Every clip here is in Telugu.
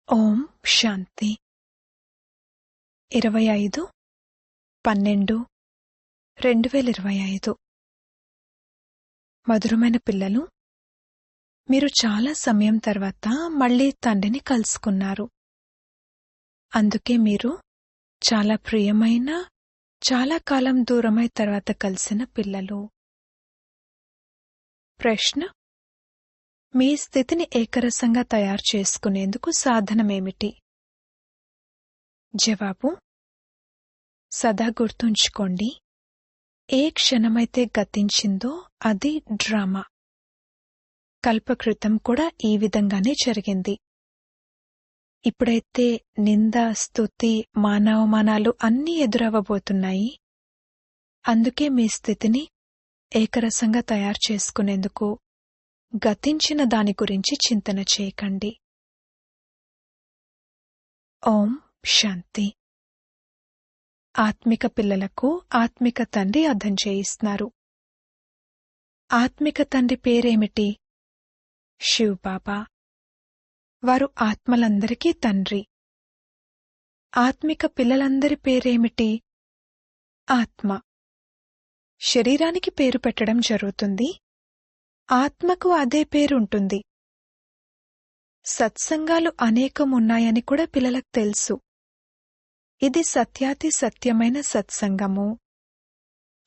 ఓం శాంతి 25/12/2025 మధురమైన పిల్లలు, మీరు చాలా సమయం తర్వాత మళ్ళీ తండ్రిని కలుసుకున్నారు. అందుకే మీరు చాలా ప్రియమైన, చాలా కాలం దూరమై తర్వాత కలిసిన పిల్లలు. ప్రశ్న: మీ స్థితిని ఏకరసంగా తయారు చేసుకునేందుకు సాధనమేమిటి? జవాబు: సదా గుర్తుంచుకోండి, ఏ క్షణమైతే గతించిందో అది డ్రామా. కల్పకృతం కూడా ఈ విధంగానే జరిగింది. ఇప్పుడైతే నింద, స్తుతి, మానావమానాలు అన్నీ ఎదురవ్వబోతున్నాయి. అందుకే మీ స్థితిని ఏకరసంగా తయారు చేసుకునేందుకు గతించిన దాని గురించి చింతన చేయకండి. ఓం శాంతి. ఆత్మిక పిల్లలకు ఆత్మిక తండ్రి అర్థం చేయిస్తున్నారు. ఆత్మిక తండ్రి పేరేమిటి? శివ్ బాబా. వారు ఆత్మలందరికీ తండ్రి. ఆత్మిక పిల్లలందరి పేరేమిటి? ఆత్మ. శరీరానికి పేరు పెట్టడం జరుగుతుంది, ఆత్మకు అదే పేరుంటుంది. సత్సంగాలు అనేకమున్నాయని కూడా పిల్లలకు తెలుసు. ఇది సత్యాతి సత్యమైన సత్సంగము.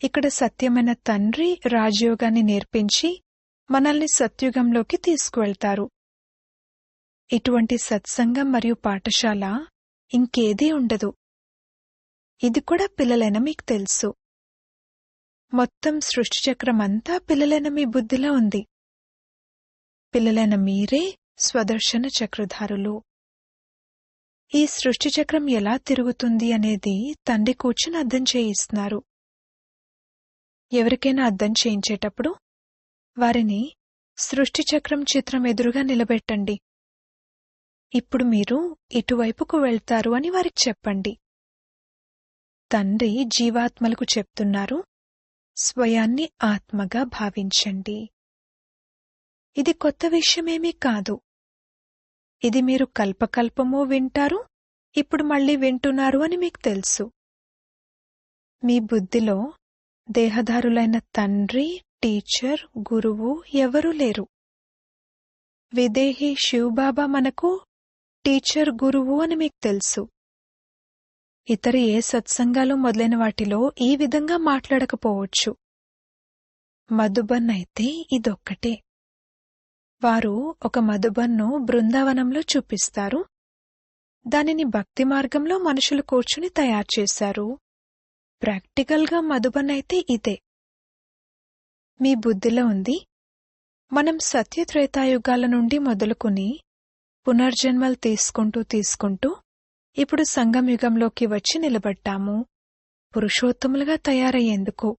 ఇక్కడ సత్యమైన తండ్రి రాజయోగాన్ని నేర్పించి మనల్ని సత్యుగంలోకి తీసుకువెళ్తారు. ఇటువంటి సత్సంగం మరియు పాఠశాల ఇంకేదీ ఉండదు. ఇది కూడా పిల్లలైన మీకు తెలుసు. మొత్తం సృష్టిచక్రమంతా పిల్లలైన మీ బుద్ధిలో ఉంది. పిల్లలైన మీరే స్వదర్శన చక్రధారులు. ఈ సృష్టిచక్రం ఎలా తిరుగుతుంది అనేది తండ్రి కూర్చుని అర్థం చేయిస్తున్నారు. ఎవరికైనా అర్థం చేయించేటప్పుడు వారిని సృష్టిచక్రం చిత్రం ఎదురుగా నిలబెట్టండి. ఇప్పుడు మీరు ఇటువైపుకు వెళ్తారు అని వారికి చెప్పండి. తండ్రి జీవాత్మలకు చెప్తున్నారు, స్వయాన్ని ఆత్మగా భావించండి. ఇది కొత్త విషయమేమీ కాదు. ఇది మీరు కల్పకల్పమూ వింటారు, ఇప్పుడు మళ్ళీ వింటున్నారు అని మీకు తెలుసు. మీ బుద్ధిలో దేహదారులైన తండ్రి, టీచర్, గురువు ఎవరూ లేరు. విదేహి శివబాబా మనకు టీచర్, గురువు అని మీకు తెలుసు. ఇతర ఏ సత్సంగాలు మొదలైన వాటిలో ఈ విధంగా మాట్లాడకపోవచ్చు. మధుబన్ అయితే ఇదొక్కటే. వారు ఒక మధుబన్ను బృందావనంలో చూపిస్తారు. దానిని భక్తి మార్గంలో మనుషులు కూర్చుని తయారు చేశారు. ప్రాక్టికల్గా మధుబన్ అయితే ఇదే. మీ బుద్ధిలో ఉంది, మనం సత్యత్రేతాయుగాల నుండి మొదలుకుని పునర్జన్మలు తీసుకుంటూ ఇప్పుడు సంగమయుగంలోకి వచ్చి నిలబడ్డాము, పురుషోత్తములుగా తయారయ్యేందుకు.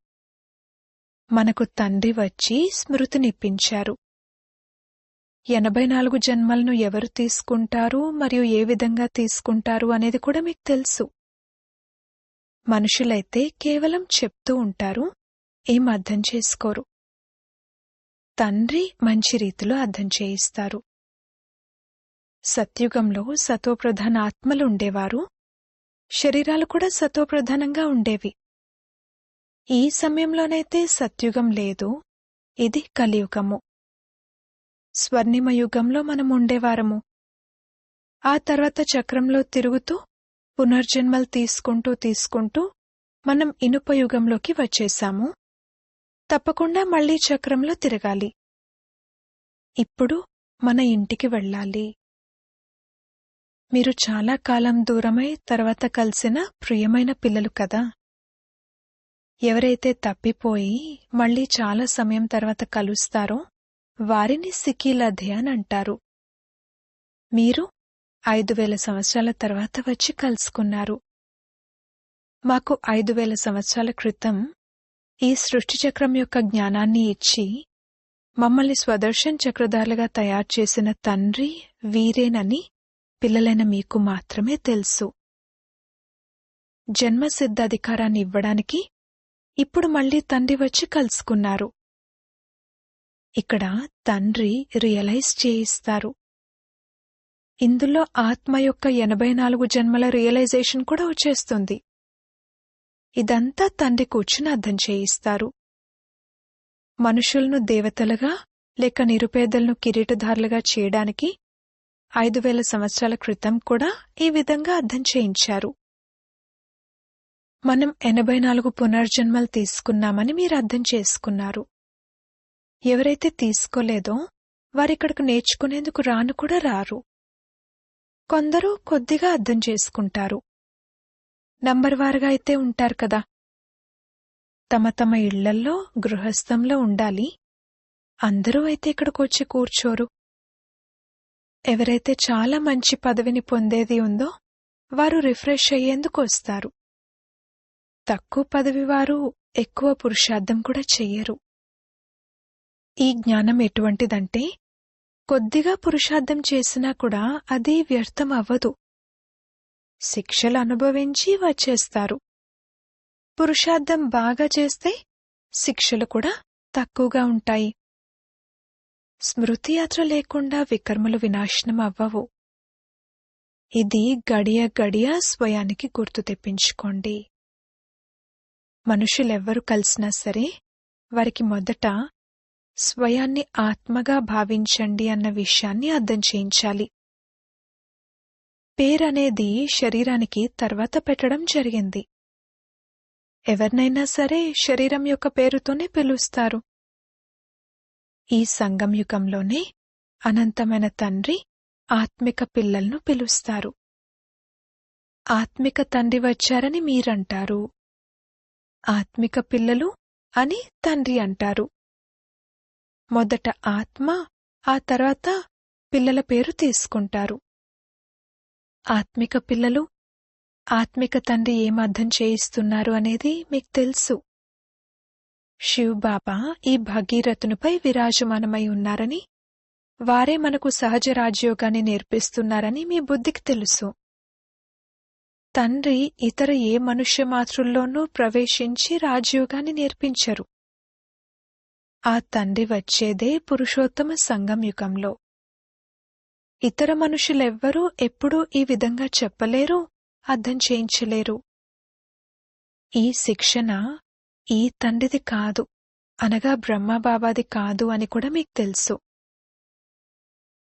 మనకు తండ్రి వచ్చి స్మృతినిప్పించారు. 84 జన్మలను ఎవరు తీసుకుంటారు మరియు ఏ విధంగా తీసుకుంటారు అనేది కూడా మీకు తెలుసు. మనుషులైతే కేవలం చెప్తూ ఉంటారు, ఏం అర్థం చేసుకోరు. తండ్రి మంచి రీతిలో అర్థం చేయిస్తారు. సత్యుగంలో సతోప్రధాన ఆత్మలు ఉండేవారు, శరీరాలు కూడా సతోప్రధానంగా ఉండేవి. ఈ సమయంలోనైతే సత్యుగం లేదు, ఇది కలియుగము. స్వర్ణిమ యుగంలో మనం ఉండేవారము. ఆ తర్వాత చక్రంలో తిరుగుతూ పునర్జన్మలు తీసుకుంటూ మనం ఇనుప యుగంలోకి వచ్చేశాము. తప్పకుండా మళ్లీ చక్రంలో తిరగాలి. ఇప్పుడు మన ఇంటికి వెళ్ళాలి. మీరు చాలా కాలం దూరమై తర్వాత కలిసిన ప్రియమైన పిల్లలు కదా. ఎవరైతే తప్పిపోయి మళ్లీ చాలా సమయం తర్వాత కలుస్తారో వారిని సికీలధే అని అంటారు. మీరు 5000 సంవత్సరాల తర్వాత వచ్చి కలుసుకున్నారు. మాకు 5000 సంవత్సరాల క్రితం ఈ సృష్టిచక్రం యొక్క జ్ఞానాన్ని ఇచ్చి మమ్మల్ని స్వదర్శన్ చక్రధారులుగా తయారు చేసిన తండ్రి వీరేనని పిల్లలైన మీకు మాత్రమే తెలుసు. జన్మసిద్ధాధికారాన్ని ఇవ్వడానికి ఇప్పుడు మళ్లీ తండ్రి వచ్చి కలుసుకున్నారు. ఇక్కడ తండ్రి రియలైజ్ చేయిస్తారు. ఇందులో ఆత్మ యొక్క 84 జన్మల రియలైజేషన్ కూడా వచ్చేస్తుంది. ఇదంతా తండ్రి కూర్చుని అర్థం చేయిస్తారు. మనుషులను దేవతలుగా లేక నిరుపేదలను కిరీటధారులుగా చేయడానికి 5000 సంవత్సరాల క్రితం కూడా ఈ విధంగా అర్థం చేయించారు. మనం 84 పునర్జన్మలు తీసుకున్నామని మీరు అర్థం చేసుకున్నారు. ఎవరైతే తీసుకోలేదో వారిక్కడకు నేర్చుకునేందుకు రాను కూడా రారు. కొందరు కొద్దిగా అర్థం చేసుకుంటారు. నంబర్ వారుగా అయితే ఉంటారు కదా. తమ తమ ఇళ్లల్లో గృహస్థంలో ఉండాలి. అందరూ అయితే ఇక్కడికొచ్చి కూర్చోరు. ఎవరైతే చాలా మంచి పదవిని పొందేది ఉందో వారు రిఫ్రెష్ అయ్యేందుకు వస్తారు. తక్కువ పదవి వారు ఎక్కువ పురుషార్థం కూడా చెయ్యరు. ఈ జ్ఞానం ఎటువంటిదంటే కొద్దిగా పురుషార్థం చేసినా కూడా అది వ్యర్థం అవ్వదు. శిక్షలు అనుభవించి వచ్చేస్తారు. పురుషార్థం బాగా చేస్తే శిక్షలు కూడా తక్కువగా ఉంటాయి. స్మృతి యాత్ర లేకుండా వికర్మలు వినాశనం అవ్వవు. ఇది గడియ గడియ స్వయానికి గుర్తు తెప్పించుకోండి. మనుషులెవ్వరు కలిసినా సరే వారికి మొదట స్వయాన్ని ఆత్మగా భావించండి అన్న విషయాన్ని అర్థం చేయించాలి. పేరనేది శరీరానికి తర్వాత పెట్టడం జరిగింది. ఎవరినైనా సరే శరీరం యొక్క పేరుతోనే పిలుస్తారు. ఈ సంగంయుగంలోనే అనంతమైన తండ్రి ఆత్మిక పిల్లలను పిలుస్తారు. ఆత్మిక తండ్రి వచ్చారని మీరంటారు. ఆత్మిక పిల్లలు అని తండ్రి అంటారు. మొదట ఆత్మ, ఆ తర్వాత పిల్లల పేరు తీసుకుంటారు. ఆత్మిక పిల్లలు, ఆత్మిక తండ్రి ఏం అర్థం చేయిస్తున్నారు అనేది మీకు తెలుసు. శివ్ బాబా ఈ భగీరథునిపై విరాజమానమై ఉన్నారని, వారే మనకు సహజ రాజయోగాన్ని నేర్పిస్తున్నారని మీ బుద్ధికి తెలుసు. తండ్రి ఇతర ఏ మనుష్య మాతృల్లోనూ ప్రవేశించి రాజయోగాన్ని నేర్పించరు. ఆ తండ్రి వచ్చేదే పురుషోత్తమ సంగం యుగంలో. ఇతర మనుషులెవ్వరూ ఎప్పుడూ ఈ విధంగా చెప్పలేరు, అర్థం చేయించలేరు. ఈ శిక్షణ ఈ తండ్రిది కాదు, అనగా బ్రహ్మబాబాది కాదు అని కూడా మీకు తెలుసు.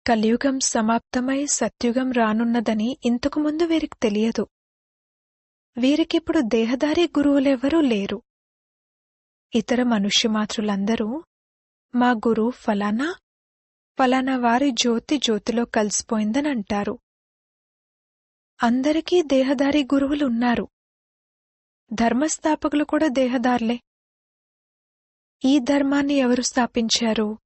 కలియుగం సమాప్తమై సత్యుగం రానున్నదని ఇంతకుముందు వీరికి తెలియదు. వీరికిప్పుడు దేహదారి గురువులెవ్వరూ లేరు. ఇతర మనుష్యమాతృలందరూ మా గురువు ఫలానా, ఫలానా వారి జ్యోతి జ్యోతిలో కలిసిపోయిందని అంటారు. అందరికీ దేహదారి గురువులున్నారు. ధర్మస్థాపకులు కూడా దేహదారులే. ఈ ధర్మాన్ని ఎవరు స్థాపించారు?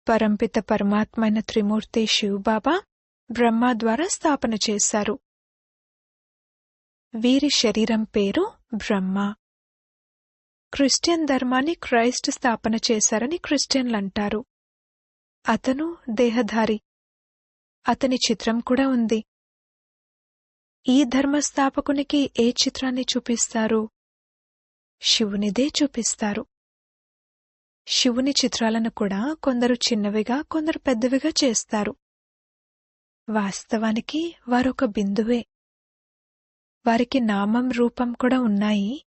పరంపిత పరమాత్మైన త్రిమూర్తి శివబాబా బ్రహ్మ ద్వారా స్థాపన చేశారు. వీరి శరీరం పేరు బ్రహ్మ. క్రిస్టియన్ ధర్మాన్ని క్రైస్ట్ స్థాపన చేశారని క్రిస్టియన్లంటారు. అతను దేహధారి. అతని చిత్రం కూడా ఉంది. ఈ ధర్మస్థాపకునికి ఏ చిత్రాన్ని చూపిస్తారు? శివునిదే చూపిస్తారు. శివుని చిత్రాలను కూడా కొందరు చిన్నవిగా, కొందరు పెద్దవిగా చేస్తారు. వాస్తవానికి వారొక బిందువే. వారికి నామం రూపం కూడా ఉన్నాయి,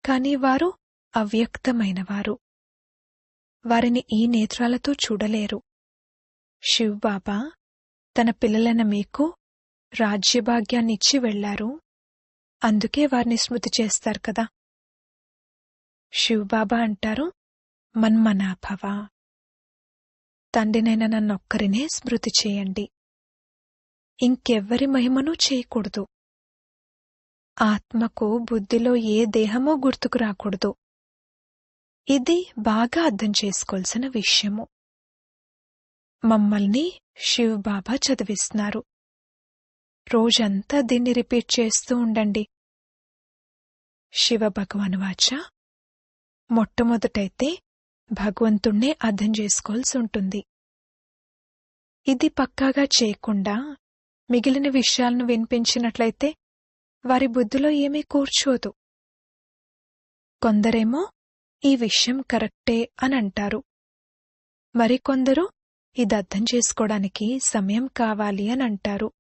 కాని వారు అవ్యక్తమైనవారు. వారిని ఈ నేత్రాలతో చూడలేరు. శివబాబా తన పిల్లలైన మీకు రాజ్యభాగ్యాన్నిచ్చి వెళ్లారు. అందుకే వారిని స్మృతి చేస్తారు కదా. శివబాబా అంటారు, మన్మనాభవ. తండ్రినైన నన్నొక్కరినే స్మృతి చేయండి. ఇంకెవ్వరి మహిమనూ చేయకూడదు. ఆత్మకు బుద్ధిలో ఏ దేహమో గుర్తుకు రాకూడదు. ఇది బాగా అర్థం చేసుకోవాల్సిన విషయము. మమ్మల్ని శివ్ బాబా చదివిస్తున్నారు. రోజంతా దీన్ని రిపీట్ చేస్తూ ఉండండి. శివ భగవానువాచ, మొట్టమొదటైతే భగవంతుణ్ణే అర్థం చేసుకోవాల్సి ఉంటుంది. ఇది పక్కాగా చేయకుండా మిగిలిన విషయాలను వినిపించినట్లయితే వారి బుద్ధిలో ఏమీ కూర్చోదు. కొందరేమో ఈ విషయం కరెక్టే అని అంటారు. మరికొందరు ఇది అర్థం చేసుకోవడానికి సమయం కావాలి అని అంటారు.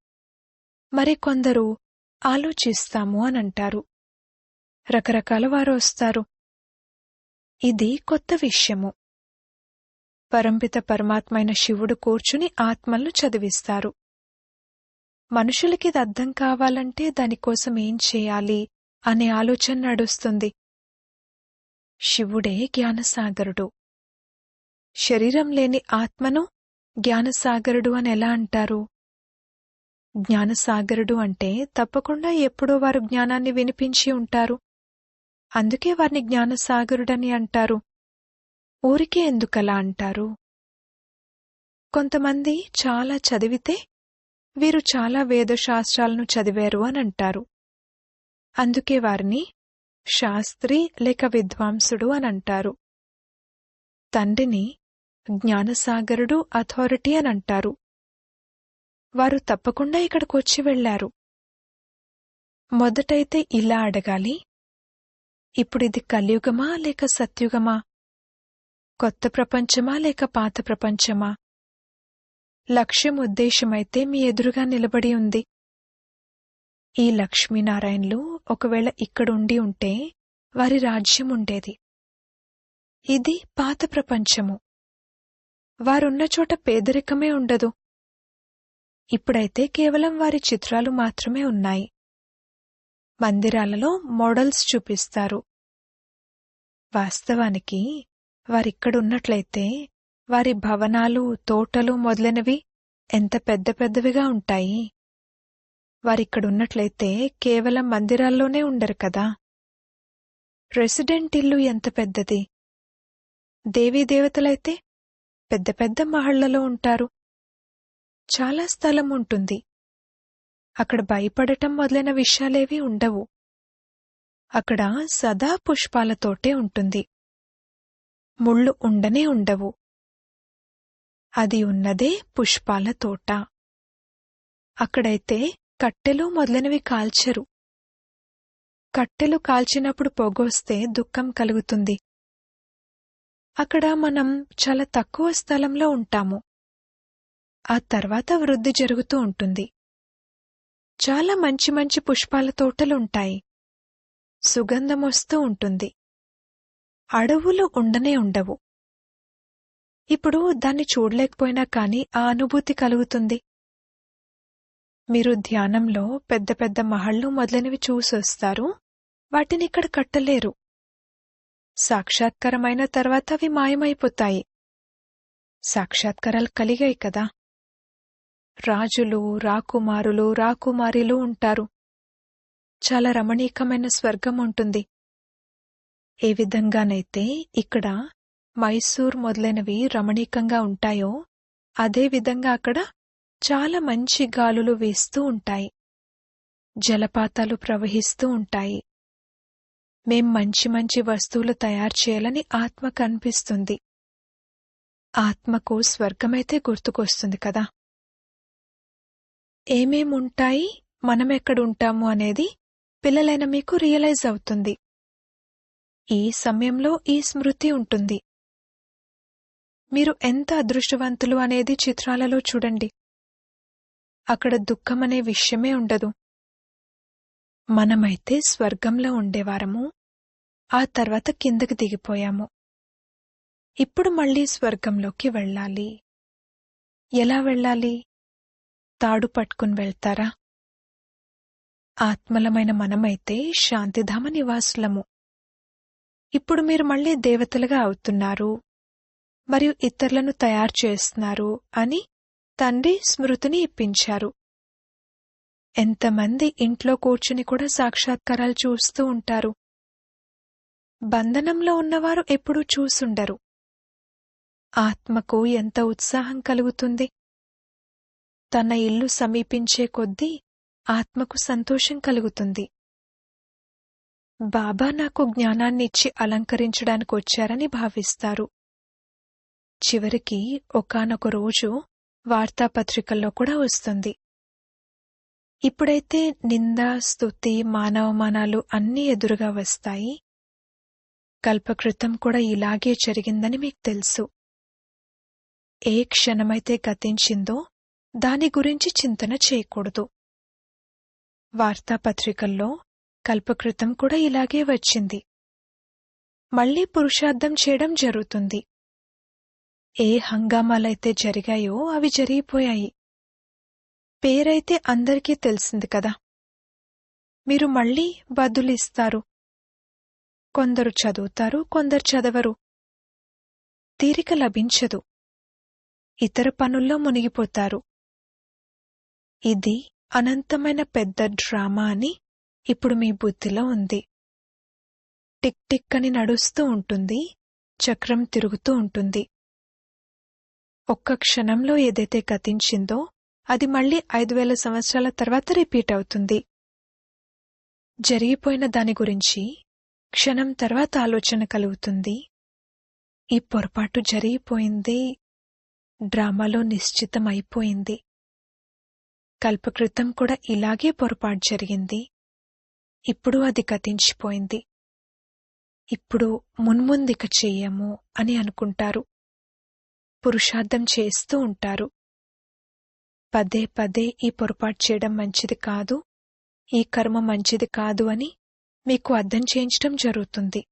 మరికొందరు ఆలోచిస్తాము అని అంటారు. రకరకాల వారు వస్తారు. ఇది కొత్త విషయము. పరంపిత పరమాత్మైన శివుడు కూర్చుని ఆత్మలను చదివిస్తారు. మనుషులకిది అర్థం కావాలంటే దానికోసం ఏం చేయాలి అనే ఆలోచన నడుస్తుంది. శివుడే జ్ఞానసాగరుడు. శరీరం లేని ఆత్మను జ్ఞానసాగరుడు అని ఎలా అంటారు? జ్ఞానసాగరుడు అంటే తప్పకుండా ఎప్పుడో వారు జ్ఞానాన్ని వినిపించి ఉంటారు. అందుకే వారిని జ్ఞానసాగరుడని అంటారు. ఊరికే ఎందుకలా అంటారు? కొంతమంది చాలా చదివితే వీరు చాలా వేదశాస్త్రాలను చదివారు అని అంటారు. అందుకే వారిని శాస్త్రి లేక విద్వాంసుడు అని అంటారు. తండ్రిని జ్ఞానసాగరుడు, అథారిటీ అని అంటారు. వారు తప్పకుండా ఇక్కడికొచ్చి వెళ్లారు. మొదటైతే ఇలా అడగాలి, ఇప్పుడిది కలియుగమా లేక సత్యుగమా? కొత్త ప్రపంచమా లేక పాత ప్రపంచమా? లక్ష్యం ఉద్దేశమైతే మీ ఎదురుగా నిలబడి ఉంది. ఈ లక్ష్మీనారాయణులు ఒకవేళ ఇక్కడుండి ఉంటే వారి రాజ్యం ఉండేది. ఇది పాత ప్రపంచము. వారున్న చోట పేదరికమే ఉండదు. ఇప్పుడైతే కేవలం వారి చిత్రాలు మాత్రమే ఉన్నాయి. మందిరాలలో మోడల్స్ చూపిస్తారు. వాస్తవానికి వారిక్కడున్నట్లయితే వారి భవనాలు, తోటలు మొదలైనవి ఎంత పెద్ద పెద్దవిగా ఉంటాయి. వారిక్కడున్నట్లయితే కేవలం మందిరాల్లోనే ఉండరు కదా. రెసిడెంట్ ఇల్లు ఎంత పెద్దది. దేవీదేవతలైతే పెద్ద పెద్ద మహళ్లలో ఉంటారు. చాలా స్థలం ఉంటుంది. అక్కడ భయపడటం మొదలైన విషయాలేవీ ఉండవు. అక్కడ సదా పుష్పాలతోటే ఉంటుంది. ముళ్ళు ఉండనే ఉండవు. అది ఉన్నదే పుష్పాల తోట. అక్కడైతే కట్టెలు మొదలైనవి కాల్చరు. కట్టెలు కాల్చినప్పుడు పొగొస్తే దుఃఖం కలుగుతుంది. అక్కడ మనం చాలా తక్కువ స్థలంలో ఉంటాము. ఆ తర్వాత వృద్ధి జరుగుతూ ఉంటుంది. చాలా మంచి మంచి పుష్పాల తోటలుంటాయి. సుగంధమొస్తూ ఉంటుంది. అడవులు ఉండనే ఉండవు. ఇప్పుడు దాన్ని చూడలేకపోయినా కాని ఆ అనుభూతి కలుగుతుంది. మీరు ధ్యానంలో పెద్ద పెద్ద మహళ్ళు మొదలైనవి చూసొస్తారు. వాటినిక్కడ కట్టలేరు. సాక్షాత్కారమైన తర్వాత అవి మాయమైపోతాయి. సాక్షాత్కారాలు కలిగాయి కదా. రాజులు, రాకుమారులు, రాకుమారిలు ఉంటారు. చాలా రమణీకమైన స్వర్గం ఉంటుంది. ఏ విధంగానైతే ఇక్కడ మైసూర్ మొదలైనవి రమణీకంగా ఉంటాయో అదే విధంగా అక్కడ చాలా మంచి గాలులు వీస్తూ ఉంటాయి. జలపాతాలు ప్రవహిస్తూ ఉంటాయి. మేం మంచి మంచి వస్తువులు తయారు చేయాలని ఆత్మ కనిపిస్తుంది. ఆత్మకు స్వర్గమైతే గుర్తుకొస్తుంది కదా. ఏమేముంటాయి, మనమెక్కడుంటాము అనేది పిల్లలైన మీకు రియలైజ్ అవుతుంది. ఈ సమయంలో ఈ స్మృతి ఉంటుంది. మీరు ఎంత అదృష్టవంతులు అనేది చిత్రాలలో చూడండి. అక్కడ దుఃఖమనే విషయమే ఉండదు. మనమైతే స్వర్గంలో ఉండేవారము. ఆ తర్వాత కిందకి దిగిపోయాము. ఇప్పుడు మళ్లీ స్వర్గంలోకి వెళ్ళాలి. ఎలా వెళ్ళాలి? తాడు పట్టుకుని వెళ్తారా? ఆత్మలమైన మనమైతే శాంతిధామ నివాసులము. ఇప్పుడు మీరు మళ్లీ దేవతలుగా అవుతున్నారు మరియు ఇతరులను తయారు చేస్తున్నారు అని తండ్రి స్మృతిని ఇప్పించారు. ఎంతమంది ఇంట్లో కూర్చుని కూడా సాక్షాత్కారాలు చూస్తూ ఉంటారు. బంధనంలో ఉన్నవారు ఎప్పుడూ చూసుండరు. ఆత్మకు ఎంత ఉత్సాహం కలుగుతుంది. తన ఇల్లు సమీపించే కొద్దీ ఆత్మకు సంతోషం కలుగుతుంది. బాబా నాకు జ్ఞానాన్నిచ్చి అలంకరించడానికొచ్చారని భావిస్తారు. చివరికి ఒకానొక రోజు వార్తాపత్రికల్లో కూడా వస్తుంది. ఇప్పుడైతే నింద, స్తుతి, మానవమానాలు అన్నీ ఎదురుగా వస్తాయి. కల్పకృతం కూడా ఇలాగే జరిగిందని మీకు తెలుసు. ఏ క్షణమైతే గతించిందో దాని గురించి చింతన చేయకూడదు. వార్తాపత్రికల్లో కల్పకృతం కూడా ఇలాగే వచ్చింది. మళ్లీ పురుషార్థం చేయడం జరుగుతుంది. ఏ హంగామాలైతే జరిగాయో అవి జరిగిపోయాయి. పేరైతే అందరికీ తెలిసింది కదా. మీరు మళ్లీ బదులిస్తారు. కొందరు చదువుతారు, కొందరు చదవరు. తీరిక లభించదు. ఇతర పనుల్లో మునిగిపోతారు. ఇది అనంతమైన పెద్ద డ్రామా అని ఇప్పుడు మీ బుద్ధిలో ఉంది. టిక్ టిక్ అని నడుస్తూ ఉంటుంది, చక్రం తిరుగుతూ ఉంటుంది. ఒక్క క్షణంలో ఏదైతే గతించిందో అది మళ్లీ 5000 సంవత్సరాల తర్వాత రిపీట్ అవుతుంది. జరిగిపోయిన దాని గురించి క్షణం తర్వాత ఆలోచన కలుగుతుంది. ఈ పొరపాటు జరిగిపోయింది, డ్రామాలో నిశ్చితమైపోయింది. కల్పకృతం కూడా ఇలాగే పొరపాటు జరిగింది. ఇప్పుడు అది గతించిపోయింది. ఇప్పుడు మున్ముందిక చెయ్యము అని అనుకుంటారు. పురుషార్థం చేస్తూ ఉంటారు. పదే పదే ఈ పొరపాటు చేయడం మంచిది కాదు, ఈ కర్మ మంచిది కాదు అని మీకు అర్థం చేయించడం జరుగుతుంది.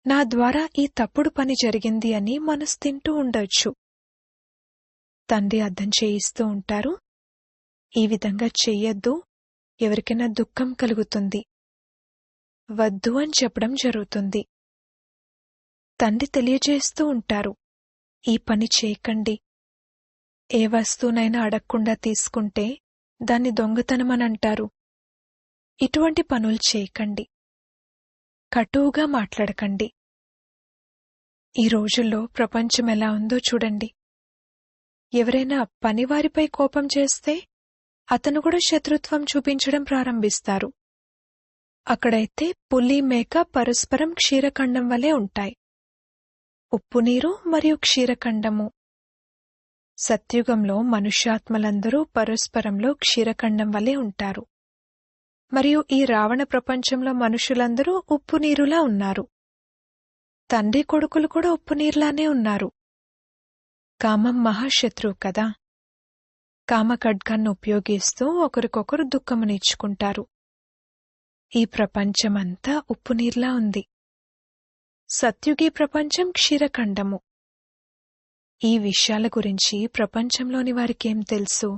నా ద్వారా ఈ తప్పుడు పని జరిగింది అని మనసు తింటూ ఉండొచ్చు. తండ్రి అర్థం చేయిస్తూ ఉంటారు. ఈ విధంగా చెయ్యొద్దు, ఎవరికైనా దుఃఖం కలుగుతుంది, వద్దు అని చెప్పడం జరుగుతుంది. తండ్రి తెలియజేస్తూ ఉంటారు, ఈ పని చేయకండి. ఏ వస్తువునైనా అడగకుండా తీసుకుంటే దాన్ని దొంగతనమనంటారు. ఇటువంటి పనులు చేయకండి. కటువుగా మాట్లాడకండి. ఈ రోజుల్లో ప్రపంచం ఎలా ఉందో చూడండి. ఎవరైనా పనివారిపై కోపం చేస్తే అతను కూడా శత్రుత్వం చూపించడం ప్రారంభిస్తారు. అక్కడైతే పులి మేక పరస్పరం క్షీరఖండం వలె ఉంటాయి. ఉప్పునీరు మరియు క్షీరఖండము. సత్యుగంలో మనుష్యాత్మలందరూ పరస్పరంలో క్షీరఖండం వలె ఉంటారు. మరియు ఈ రావణ ప్రపంచంలో మనుషులందరూ ఉప్పునీరులా ఉన్నారు. తండ్రి కొడుకులు కూడా ఉప్పునీరులానే ఉన్నారు. కామం మహాశత్రువు కదా. కామఖడ్గాన్ని ఉపయోగిస్తూ ఒకరికొకరు దుఃఖమునిచ్చుకుంటారు. ఈ ప్రపంచమంతా ఉప్పునీర్లా ఉంది. సత్యుగీ ప్రపంచం క్షీరఖండము. ఈ విషయాల గురించి ప్రపంచంలోని వారికేం తెలుసు?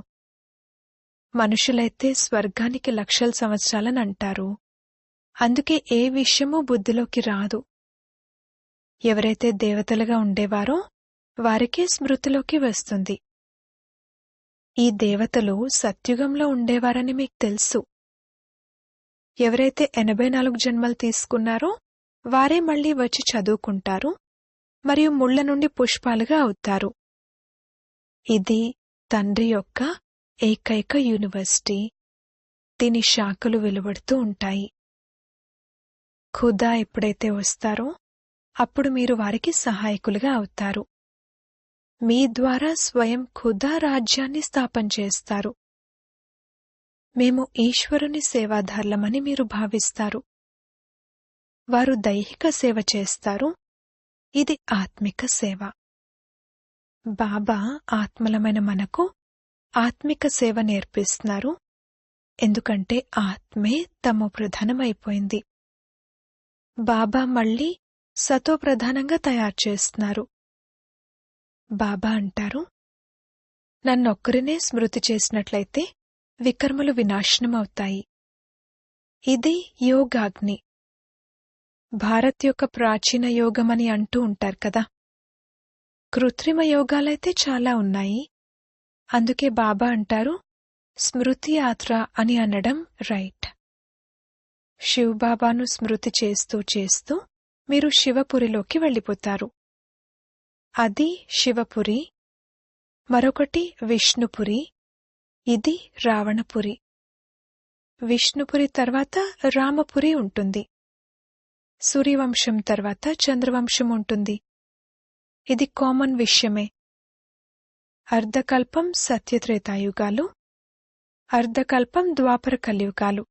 మనుషులైతే స్వర్గానికి లక్షల సంవత్సరాలని అంటారు. అందుకే ఏ విషయమూ బుద్ధిలోకి రాదు. ఎవరైతే దేవతలుగా ఉండేవారో వారికే స్మృతిలోకి వస్తుంది. ఈ దేవతలు సత్యుగంలో ఉండేవారని మీకు తెలుసు. ఎవరైతే 84 జన్మలు తీసుకున్నారో వారే మళ్లీ వచ్చి చదువుకుంటారు మరియు ముళ్ల నుండి పుష్పాలుగా అవుతారు. ఇది తండ్రి యొక్క ఏకైక యూనివర్సిటీ. దీని శాఖలు వెలువడుతూ ఉంటాయి. ఖుదా ఎప్పుడైతే వస్తారో అప్పుడు మీరు వారికి సహాయకులుగా అవుతారు. మీ ద్వారా స్వయం ఖుదా రాజ్యాన్ని స్థాపన చేస్తారు. మేము ఈశ్వరుని సేవాదారులమని మీరు భావిస్తారు. వారు దైహిక సేవ చేస్తారు. ఇది ఆత్మిక సేవ. బాబా ఆత్మలమైన మనకు ఆత్మిక సేవ నేర్పిస్తున్నారు. ఎందుకంటే ఆత్మే తమో ప్రధానమైపోయింది. బాబా మళ్లీ సతో ప్రధానంగా తయారు చేస్తున్నారు. బాబా అంటారు, నన్నొక్కరినే స్మృతి చేసినట్లయితే వికర్మలు వినాశనమవుతాయి. ఇది యోగాగ్ని. భారత్ యొక్క ప్రాచీన యోగమని అంటూ ఉంటారు కదా. కృత్రిమ యోగాలైతే చాలా ఉన్నాయి. అందుకే బాబా అంటారు, స్మృతి యాత్ర అని అనడం రైట్. శివబాబాను స్మృతి చేస్తూ చేస్తూ మీరు శివపురిలోకి వెళ్ళిపోతారు. అది శివపురి. మరొకటి విష్ణుపురి. ఇది రావణపురి. విష్ణుపురి తర్వాత రామపురి ఉంటుంది. సూర్యవంశం తర్వాత చంద్రవంశం ఉంటుంది. ఇది కామన్ విషయమే. అర్ధకల్పం సత్యత్రేతాయుగాలు, అర్ధకల్పం ద్వాపర కలియుగాలు.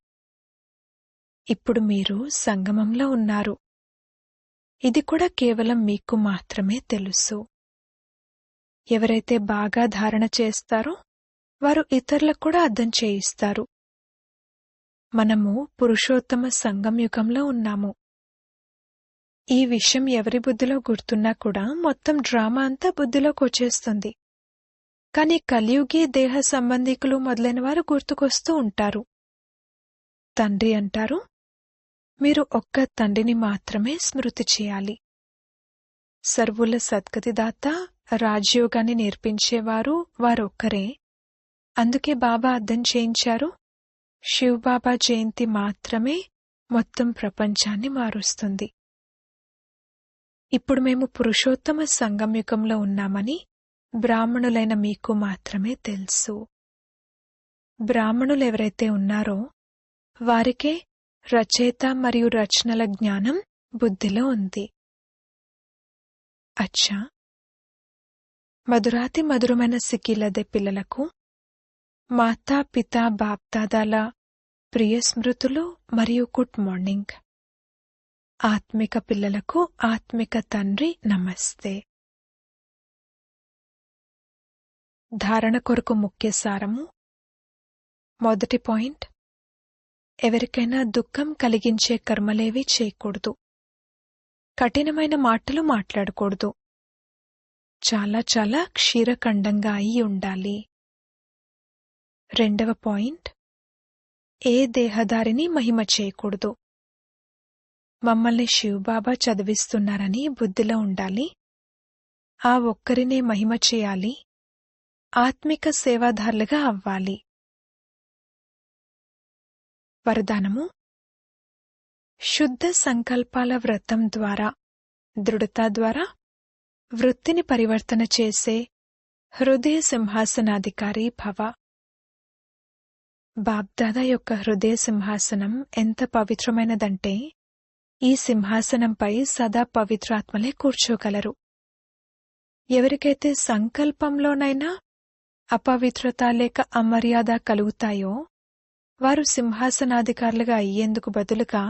ఇప్పుడు మీరు సంగమంలో ఉన్నారు. ఇది కూడా కేవలం మీకు మాత్రమే తెలుసు. ఎవరైతే బాగా ధారణ చేస్తారో వారు ఇతరులకు కూడా అర్థం చేయిస్తారు. మనము పురుషోత్తమ సంగం యుగంలో ఉన్నాము. ఈ విషయం ఎవరి బుద్ధిలో గుర్తున్నా కూడా మొత్తం డ్రామా అంతా బుద్ధిలోకి వచ్చేస్తుంది. కాని కలియుగి దేహ సంబంధికులు మొదలైన వారు గుర్తుకొస్తూ ఉంటారు. తండ్రి అంటారు, మీరు ఒక్క తండ్రిని మాత్రమే స్మృతి చేయాలి. సర్వుల సద్గతిదాత రాజయోగాన్ని నేర్పించేవారు వారొక్కరే. అందుకే బాబా అర్థం చేయించారు, శివబాబా జయంతి మాత్రమే మొత్తం ప్రపంచాన్ని మారుస్తుంది. ఇప్పుడు మేము పురుషోత్తమ సంగమయుగంలో ఉన్నామని బ్రాహ్మణులైన మీకు మాత్రమే తెలుసు. బ్రాహ్మణులెవరైతే ఉన్నారో వారికే రచయిత మరియు రచనల జ్ఞానం బుద్ధిలో ఉంది. అచ్చా, మధురాతి మధురమైన సిక్కిలదే పిల్లలకు మాతా పితా బాప్దాదాల ప్రియ స్మృతులు మరియు గుడ్ మార్నింగ్. ఆత్మిక పిల్లలకు ఆత్మిక తండ్రి నమస్తే. ధారణ కొరకు ముఖ్య సారము. మొదటి పాయింట్, ఎవరికైనా దుఃఖం కలిగించే కర్మలేవీ చేయకూడదు. కఠినమైన మాటలు మాట్లాడకూడదు. చాలా చాలా క్షీరఖండంగా అయి ఉండాలి. రెండవ పాయింట్, ఏ దేహదారిని మహిమ చేయకూడదు. మమ్మల్ని శివబాబా చదివిస్తున్నారని బుద్ధిలో ఉండాలి. ఆ ఒక్కరినే మహిమ చేయాలి. ఆత్మిక సేవాదారులుగా అవ్వాలి. వరదానము. శుద్ధ సంకల్పాల వ్రతం ద్వారా, దృఢత ద్వారా వృత్తిని పరివర్తన చేసే హృదయ సింహాసనాధికారి భవ. బాబ్దాదా యొక్క హృదయ సింహాసనం ఎంత పవిత్రమైనదంటే ఈ సింహాసనంపై సదా పవిత్రాత్మలే కూర్చోగలరు. ఎవరికైతే సంకల్పంలోనైనా అపవిత్రత లేక అమర్యాద కలుగుతాయో వారు సింహాసనాధికారులుగా అయ్యేందుకు బదులుగా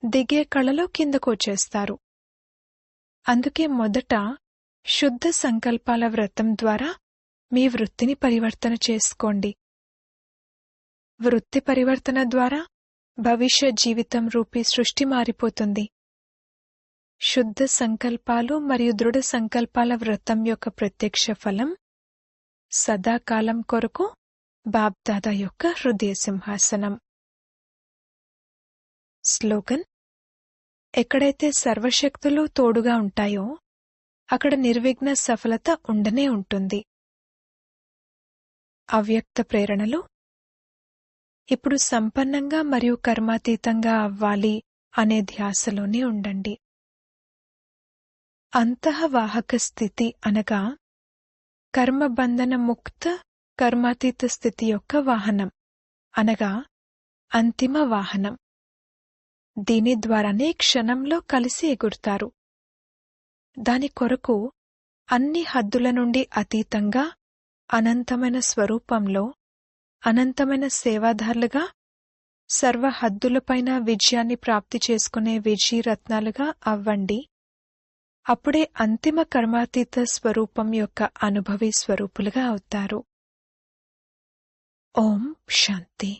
దిగే కళలో కిందకొచ్చేస్తారు. అందుకే మొదట శుద్ధ సంకల్పాల వ్రతం ద్వారా మీ వృత్తిని పరివర్తన చేసుకోండి. వృత్తి పరివర్తన ద్వారా భవిష్య జీవితం రూపీ సృష్టి మారిపోతుంది. శుద్ధ సంకల్పాలు మరియు దృఢ సంకల్పాల వ్రతం యొక్క ప్రత్యక్ష ఫలం సదాకాలం కొరకు బాబ్దాదా యొక్క హృదయ సింహాసనం. స్లోగన్. ఎక్కడైతే సర్వశక్తులు తోడుగా ఉంటాయో అక్కడ నిర్విఘ్న సఫలత ఉండనే ఉంటుంది. అవ్యక్త ప్రేరణలు. ఇప్పుడు సంపన్నంగా మరియు కర్మాతీతంగా అవ్వాలి అనే ధ్యాసలోనే ఉండండి. అంతఃవాహక స్థితి అనగా కర్మబంధన ముక్త కర్మాతీత స్థితి యొక్క వాహనం అనగా అంతిమ వాహనం. దీని ద్వారానే క్షణంలో కలిసి ఎగురుతారు. దాని కొరకు అన్ని హద్దుల నుండి అతీతంగా అనంతమైన స్వరూపంలో అనంతమైన సేవాదారులుగా సర్వ హద్దులపైన విజయాన్ని ప్రాప్తి చేసుకునే విజయరత్నాలుగా అవ్వండి. అప్పుడే అంతిమ కర్మాతీత స్వరూపం యొక్క అనుభవి స్వరూపులుగా అవుతారు. ఓం శాంతి.